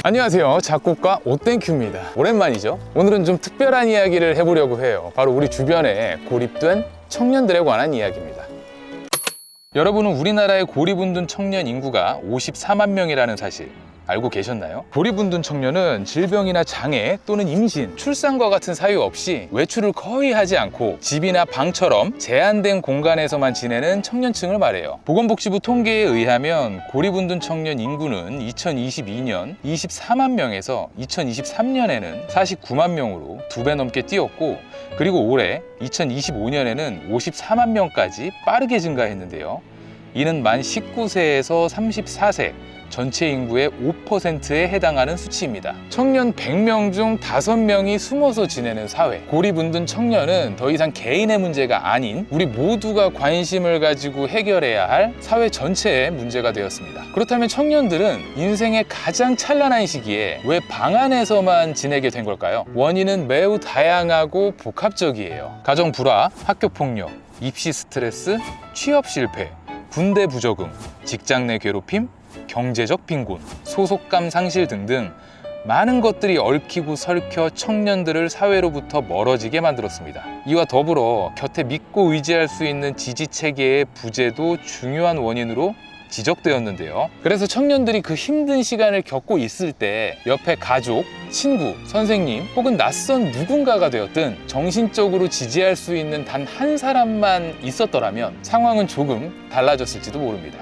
안녕하세요, 작곡가 오땡큐입니다. 오랜만이죠? 오늘은 좀 특별한 이야기를 해보려고 해요. 바로 우리 주변에 고립된 청년들에 관한 이야기입니다. 여러분은 우리나라의 고립운둔 청년 인구가 54만 명이라는 사실 알고 계셨나요? 고립운둔 청년은 질병이나 장애 또는 임신, 출산과 같은 사유 없이 외출을 거의 하지 않고 집이나 방처럼 제한된 공간에서만 지내는 청년층을 말해요. 보건복지부 통계에 의하면 고립운둔 청년 인구는 2022년 24만 명에서 2023년에는 49만 명으로 2배 넘게 뛰었고, 그리고 올해 2025년에는 54만 명까지 빠르게 증가했는데요. 이는 만 19세에서 34세 전체 인구의 5%에 해당하는 수치입니다. 청년 100명 중 5명이 숨어서 지내는 사회. 고립운둔 청년은 더 이상 개인의 문제가 아닌 우리 모두가 관심을 가지고 해결해야 할 사회 전체의 문제가 되었습니다. 그렇다면 청년들은 인생의 가장 찬란한 시기에 왜 방 안에서만 지내게 된 걸까요? 원인은 매우 다양하고 복합적이에요. 가정 불화, 학교 폭력, 입시 스트레스, 취업 실패, 군대 부적응, 직장 내 괴롭힘, 경제적 빈곤, 소속감 상실 등등 많은 것들이 얽히고 설켜 청년들을 사회로부터 멀어지게 만들었습니다. 이와 더불어 곁에 믿고 의지할 수 있는 지지체계의 부재도 중요한 원인으로 지적되었는데요. 그래서 청년들이 그 힘든 시간을 겪고 있을 때 옆에 가족, 친구, 선생님 혹은 낯선 누군가가 되었든 정신적으로 지지할 수 있는 단 한 사람만 있었더라면 상황은 조금 달라졌을지도 모릅니다.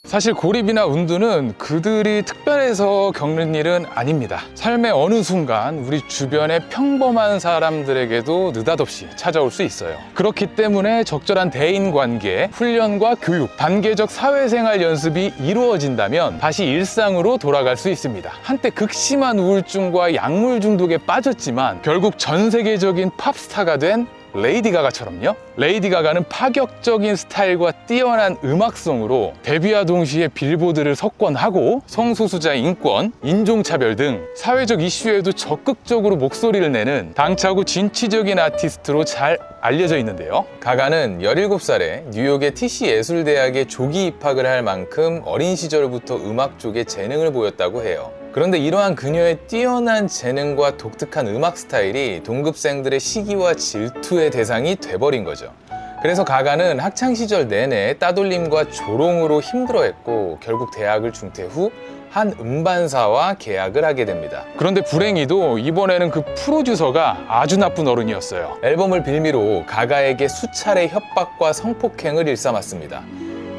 사실 고립이나 운둔은 그들이 특별해서 겪는 일은 아닙니다. 삶의 어느 순간 우리 주변의 평범한 사람들에게도 느닷없이 찾아올 수 있어요. 그렇기 때문에 적절한 대인관계, 훈련과 교육, 단계적 사회생활 연습이 이루어진다면 다시 일상으로 돌아갈 수 있습니다. 한때 극심한 우울증과 약물 중독에 빠졌지만 결국 전 세계적인 팝스타가 된 레이디 가가처럼요. 레이디 가가는 파격적인 스타일과 뛰어난 음악성으로 데뷔와 동시에 빌보드를 석권하고 성소수자 인권, 인종차별 등 사회적 이슈에도 적극적으로 목소리를 내는 당차고 진취적인 아티스트로 잘 알려져 있는데요. 가가는 17살에 뉴욕의 TC 예술대학에 조기 입학을 할 만큼 어린 시절부터 음악 쪽에 재능을 보였다고 해요. 그런데 이러한 그녀의 뛰어난 재능과 독특한 음악 스타일이 동급생들의 시기와 질투의 대상이 돼버린 거죠. 그래서 가가는 학창시절 내내 따돌림과 조롱으로 힘들어했고 결국 대학을 중퇴 후 한 음반사와 계약을 하게 됩니다. 그런데 불행히도 이번에는 그 프로듀서가 아주 나쁜 어른이었어요. 앨범을 빌미로 가가에게 수차례 협박과 성폭행을 일삼았습니다.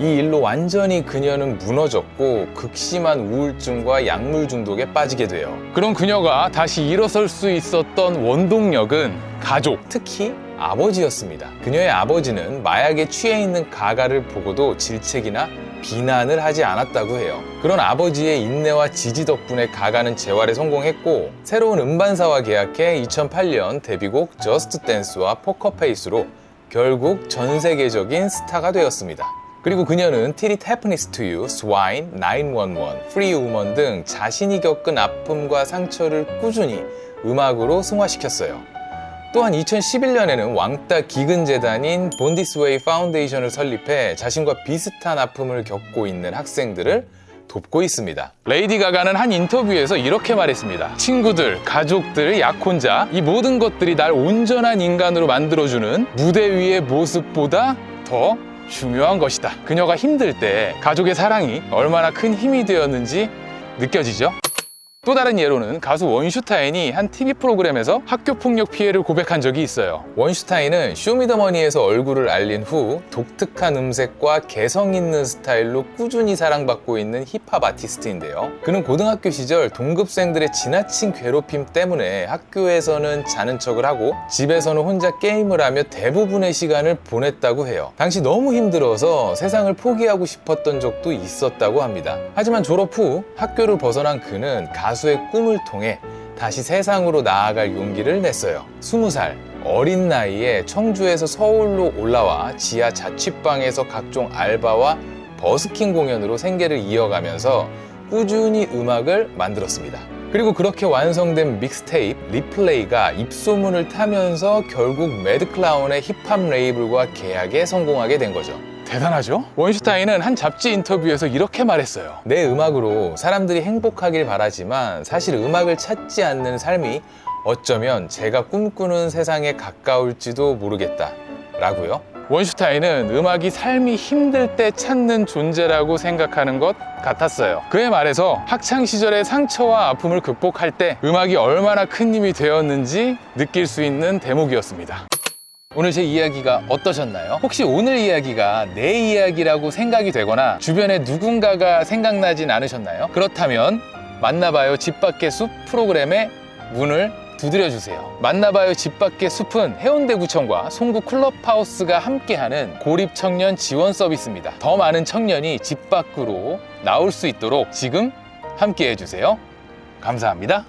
이 일로 완전히 그녀는 무너졌고 극심한 우울증과 약물 중독에 빠지게 돼요. 그런 그녀가 다시 일어설 수 있었던 원동력은 가족, 특히 아버지였습니다. 그녀의 아버지는 마약에 취해 있는 가가를 보고도 질책이나 비난을 하지 않았다고 해요. 그런 아버지의 인내와 지지 덕분에 가가는 재활에 성공했고 새로운 음반사와 계약해 2008년 데뷔곡 저스트 댄스와 포커페이스로 결국 전 세계적인 스타가 되었습니다. 그리고 그녀는 Till It Happens to You, Swine, 911, Free Woman 등 자신이 겪은 아픔과 상처를 꾸준히 음악으로 승화시켰어요. 또한 2011년에는 왕따 기근 재단인 Born This Way 파운데이션을 설립해 자신과 비슷한 아픔을 겪고 있는 학생들을 돕고 있습니다. 레이디 가가는 한 인터뷰에서 이렇게 말했습니다. 친구들, 가족들, 약혼자, 이 모든 것들이 날 온전한 인간으로 만들어주는 무대 위의 모습보다 더 중요한 것이다. 그녀가 힘들 때 가족의 사랑이 얼마나 큰 힘이 되었는지 느껴지죠? 또 다른 예로는 가수 원슈타인이 한 TV 프로그램에서 학교 폭력 피해를 고백한 적이 있어요. 원슈타인은 쇼미더머니에서 얼굴을 알린 후 독특한 음색과 개성 있는 스타일로 꾸준히 사랑받고 있는 힙합 아티스트인데요. 그는 고등학교 시절 동급생들의 지나친 괴롭힘 때문에 학교에서는 자는 척을 하고 집에서는 혼자 게임을 하며 대부분의 시간을 보냈다고 해요. 당시 너무 힘들어서 세상을 포기하고 싶었던 적도 있었다고 합니다. 하지만 졸업 후 학교를 벗어난 그는 가수의 꿈을 통해 다시 세상으로 나아갈 용기를 냈어요. 20살 어린 나이에 청주에서 서울로 올라와 지하 자취방에서 각종 알바와 버스킹 공연으로 생계를 이어가면서 꾸준히 음악을 만들었습니다. 그리고 그렇게 완성된 믹스테이프 리플레이가 입소문을 타면서 결국 매드클라운의 힙합 레이블과 계약에 성공하게 된 거죠. 대단하죠? 원슈타인은 한 잡지 인터뷰에서 이렇게 말했어요. 내 음악으로 사람들이 행복하길 바라지만 사실 음악을 찾지 않는 삶이 어쩌면 제가 꿈꾸는 세상에 가까울지도 모르겠다 라고요. 원슈타인은 음악이 삶이 힘들 때 찾는 존재라고 생각하는 것 같았어요. 그의 말에서 학창시절의 상처와 아픔을 극복할 때 음악이 얼마나 큰 힘이 되었는지 느낄 수 있는 대목이었습니다. 오늘 제 이야기가 어떠셨나요? 혹시 오늘 이야기가 내 이야기라고 생각이 되거나 주변에 누군가가 생각나진 않으셨나요? 그렇다면 만나봐요 집 밖의 숲 프로그램의 문을 두드려주세요. 만나봐요 집 밖의 숲은 해운대구청과 송구 클럽하우스가 함께하는 고립청년 지원 서비스입니다. 더 많은 청년이 집 밖으로 나올 수 있도록 지금 함께해 주세요. 감사합니다.